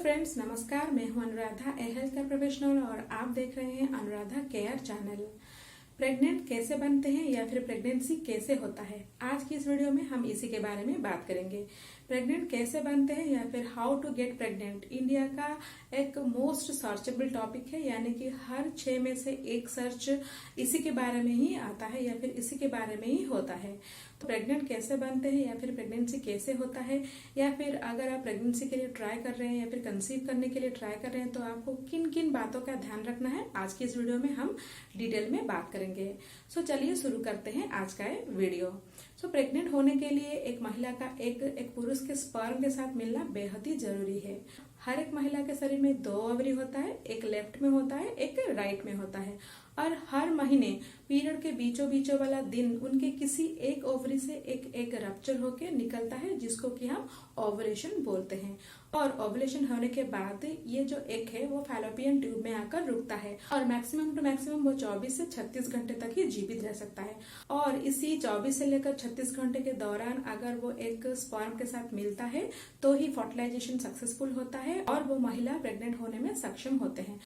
Friends, नमस्कार। मैं हूं अनुराधा, ए हेल्थ केयर प्रोफेशनल, और आप देख रहे हैं अनुराधा केयर चैनल। प्रेग्नेंट कैसे बनते हैं या फिर प्रेगनेंसी कैसे होता है, आज की इस वीडियो में हम इसी के बारे में बात करेंगे। प्रेग्नेंट कैसे बनते हैं या फिर how to get pregnant India का एक मोस्ट सर्चेबल टॉपिक है, यानी कि हर 6 में से एक सर्च इसी के बारे में ही आता है या फिर इसी के बारे में ही होता है। तो प्रेग्नेंट कैसे बनते हैं या फिर प्रेगनेंसी कैसे होता है, या फिर अगर आप प्रेगनेंसी के लिए ट्राई कर रहे हैं या फिर कंसीव करने के लिए ट्राई कर रहे हैं तो आपको किन किन बातों का ध्यान रखना है, आज की इस वीडियो में हम डिटेल में बात करेंगे। सो चलिए शुरू करते हैं आज का ये वीडियो। सो प्रेग्नेंट होने के लिए एक महिला का एक पुरुष के स्पर्म के साथ मिलना बेहद ही जरूरी है। हर एक महिला के शरीर में 2 ओवरी होता है, एक लेफ्ट में होता है, एक राइट में होता है, और हर महीने पीरियड के बीचों बीचों वाला दिन उनके किसी एक ओवरी से एक रप्चर होके निकलता है, जिसको कि हम ओवुलेशन बोलते हैं। और ओवुलेशन होने के बाद ये जो एग है वो फैलोपियन ट्यूब में आकर रुकता है, और मैक्सिमम टू मैक्सिमम वो 24 से 36 घंटे तक ही जीवित रह सकता है। और इसी 24 से लेकर 36 घंटे के दौरान अगर वो एक स्पर्म के साथ मिलता है तो ही फर्टिलाइजेशन सक्सेसफुल होता है और वो महिला प्रेग्नेंट होने में सक्षम होते हैं।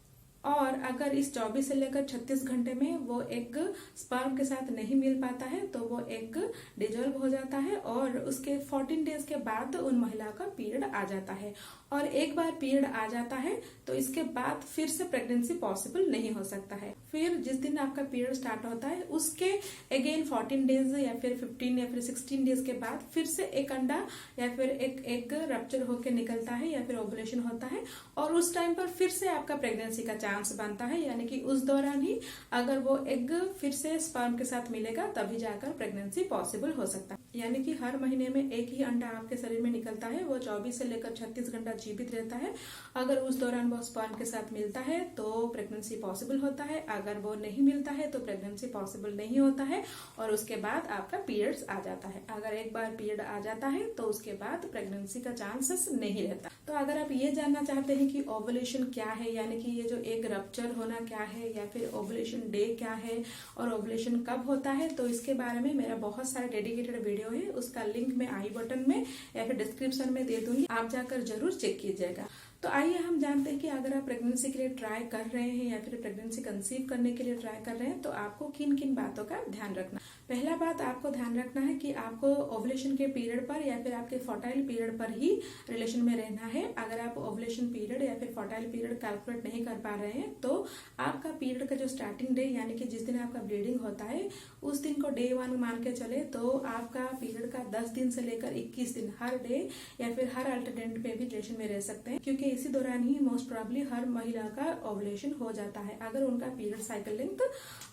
और अगर इस 24 से लेकर 36 घंटे में वो एग स्पर्म के साथ नहीं मिल पाता है तो वो एग डिजोल्व हो जाता है, और उसके 14 डेज के बाद उन महिला का पीरियड आ जाता है। और एक बार पीरियड आ जाता है तो इसके बाद फिर से प्रेगनेंसी पॉसिबल नहीं हो सकता है। फिर जिस दिन आपका पीरियड स्टार्ट होता है उसके अगेन 14 डेज या फिर 15 या फिर 16 डेज के बाद फिर से एक अंडा या फिर एक एग रप्चर होकर निकलता है या फिर ओवुलेशन होता है, और उस टाइम पर फिर से आपका प्रेगनेंसी का चांस बनता है, यानी कि उस दौरान ही अगर वो एग फिर से स्पर्म के साथ मिलेगा तभी जाकर प्रेगनेंसी पॉसिबल हो सकता है। यानी कि हर महीने में एक ही अंडा आपके शरीर में निकलता है, वो 24 से लेकर 36 घंटा जीवित रहता है। अगर उस दौरान वो स्पर्म के साथ मिलता है तो प्रेगनेंसी पॉसिबल होता है, अगर वो नहीं मिलता है तो प्रेगनेंसी पॉसिबल नहीं होता है, और उसके बाद आपका पीरियड्स आ जाता है। अगर एक बार पीरियड आ जाता है तो उसके बाद प्रेगनेंसी का चांसेस नहीं रहता। तो अगर आप ये जानना चाहते हैं कि ओवुलेशन क्या है, यानी कि ये जो एक रप्चर होना क्या है, या फिर ओवुलेशन डे क्या है और ओवुलेशन कब होता है, तो इसके बारे में मेरा बहुत सारा डेडिकेटेड वीडियो है, उसका लिंक मैं आई बटन में या फिर डिस्क्रिप्शन में दे दूंगी, आप जाकर जरूर चेक कीजिएगा। तो आइए हम जानते हैं कि अगर आप प्रेगनेंसी के लिए ट्राई कर रहे हैं या फिर प्रेगनेंसी कंसीव करने के लिए ट्राई कर रहे हैं तो आपको किन किन बातों का ध्यान रखना। पहला बात आपको ध्यान रखना है कि आपको ओवुलेशन के पीरियड पर या फिर आपके फर्टाइल पीरियड पर ही रिलेशन में रहना है। अगर आप ओवुलेशन पीरियड या फिर फर्टाइल पीरियड कैलकुलेट नहीं कर पा रहे हैं तो आपका पीरियड का जो स्टार्टिंग डे, यानी कि जिस दिन आपका ब्लीडिंग होता है उस दिन को डे 1 मान के चले, तो आपका पीरियड का 10 दिन से लेकर 21 दिन हर डे या फिर हर अल्टरनेट पे भी रिलेशन में रह सकते हैं, क्योंकि इसी दौरान ही मोस्ट प्रोबेबली हर महिला का ओवुलेशन हो जाता है अगर उनका पीरियड साइकिल लेंथ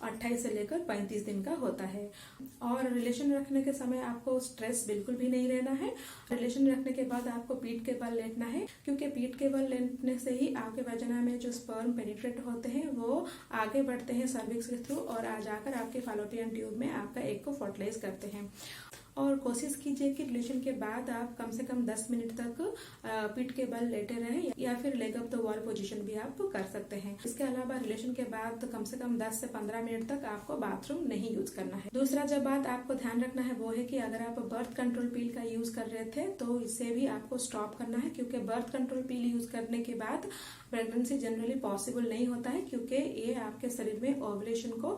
28 से लेकर 35 दिन का होता है। और रिलेशन रखने के समय आपको स्ट्रेस बिल्कुल भी नहीं रहना है। रिलेशन रखने के बाद आपको पीठ के बल लेटना है, क्योंकि पीठ के बल लेटने से ही आपके वजना में जो स्पर्म पेनिट्रेट होते हैं वो आगे बढ़ते हैं सर्विक्स के थ्रू और आ जाकर आपके फैलोपियन ट्यूब में आपका एग को फर्टिलाइज करते हैं। और कोशिश कीजिए कि रिलेशन के बाद आप कम से कम 10 मिनट तक पीठ के बल लेटे रहें, या फिर leg up the wall position भी आप कर सकते हैं। इसके अलावा रिलेशन के बाद कम से कम 10 से 15 मिनट तक आपको बाथरूम नहीं यूज करना है। दूसरा जो बात आपको ध्यान रखना है वो है कि अगर आप बर्थ कंट्रोल पिल का यूज कर रहे थे तो इसे भी आपको स्टॉप करना है, क्योंकि बर्थ कंट्रोल पिल यूज करने के बाद प्रेगनेंसी जनरली पॉसिबल नहीं होता है, क्योंकि ये आपके शरीर में ओवुलेशन को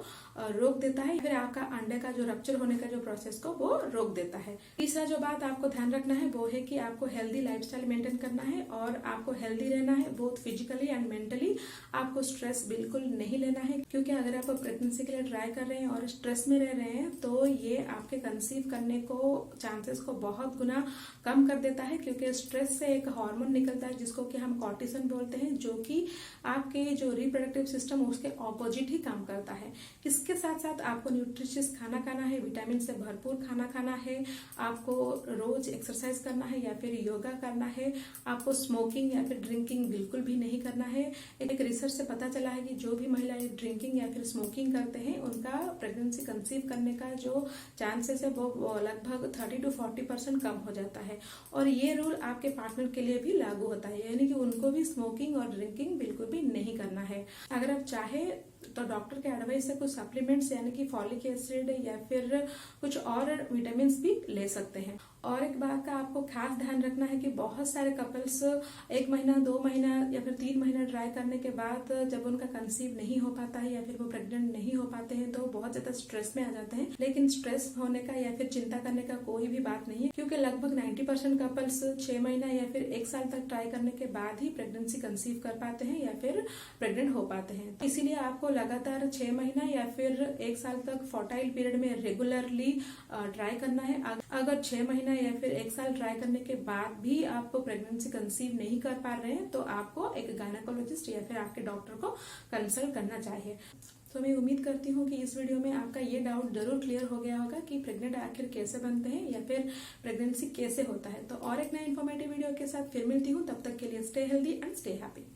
रोक देता है, फिर आपका अंडे का जो रप्चर होने का जो प्रोसेस को वो रोक देता है। तीसरा जो बात आपको ध्यान रखना है वो है कि आपको हेल्दी लाइफस्टाइल मेंटेन करना है और आपको हेल्दी रहना है, बोथ फिजिकली एंड मेंटली। आपको स्ट्रेस बिल्कुल नहीं लेना है, क्योंकि अगर आप प्रेगनेंसी के लिए ट्राई कर रहे हैं और स्ट्रेस में रह रहे हैं तो ये आपके कंसीव करने को चांसेस को बहुत गुना कम कर देता है, क्योंकि स्ट्रेस से एक हार्मोन निकलता है जिसको कि हम कॉर्टिसोल बोलते हैं, जो कि आपके जो रिप्रोडक्टिव सिस्टम उसके ऑपोजिट ही काम करता है। इसके साथ साथ आपको न्यूट्रिशियस खाना खाना है, विटामिन से भरपूर खाना खाना है, आपको रोज एक्सरसाइज करना है या फिर योगा करना है, आपको स्मोकिंग या फिर ड्रिंकिंग बिल्कुल भी नहीं करना है। एक रिसर्च से पता चला है कि जो भी महिलाएं ड्रिंकिंग या फिर स्मोकिंग करते हैं उनका प्रेगनेंसी कंसीव करने का जो चांसेस है वो लगभग 30 to 40% कम हो जाता है। और ये रूल आपके पार्टनर के लिए भी लागू होता है, यानी कि उनको भी स्मोकिंग और ड्रिंकिंग बिल्कुल भी नहीं करना है। अगर आप चाहे तो डॉक्टर के एडवाइस से कुछ सप्लीमेंट्स यानी कि फॉलिक एसिड या फिर कुछ और विटामिन भी ले सकते हैं। और एक बात का आपको खास ध्यान रखना है कि बहुत सारे कपल्स 1 महीना 2 महीना या फिर 3 महीना ट्राई करने के बाद जब उनका कंसीव नहीं हो पाता है या फिर वो प्रेग्नेंट नहीं हो पाते हैं तो बहुत ज्यादा स्ट्रेस में आ जाते हैं। लेकिन स्ट्रेस होने का या फिर चिंता करने का कोई भी बात नहीं है, क्योंकि लगभग 90% कपल्स 6 महीना या फिर 1 साल तक ट्राई करने के बाद ही प्रेगनेंसी कंसीव कर पाते हैं या फिर प्रेग्नेंट हो पाते हैं। इसीलिए आपको लगातार 6 महीना या फिर 1 साल तक फर्टाइल पीरियड में रेगुलरली ट्राई करना है। अगर 6 महीना या फिर 1 साल ट्राई करने के बाद भी आप प्रेगनेंसी कंसीव नहीं कर पा रहे हैं तो आपको एक गायनेकोलॉजिस्ट या फिर आपके डॉक्टर को कंसल्ट करना चाहिए। तो मैं उम्मीद करती हूँ कि इस वीडियो में आपका ये डाउट जरूर क्लियर हो गया होगा कि प्रेग्नेंट आखिर कैसे बनते हैं या फिर प्रेगनेंसी कैसे होता है। तो और एक नया इन्फॉर्मेटिव वीडियो के साथ फिर मिलती हूँ, तब तक के लिए stay healthy and stay happy.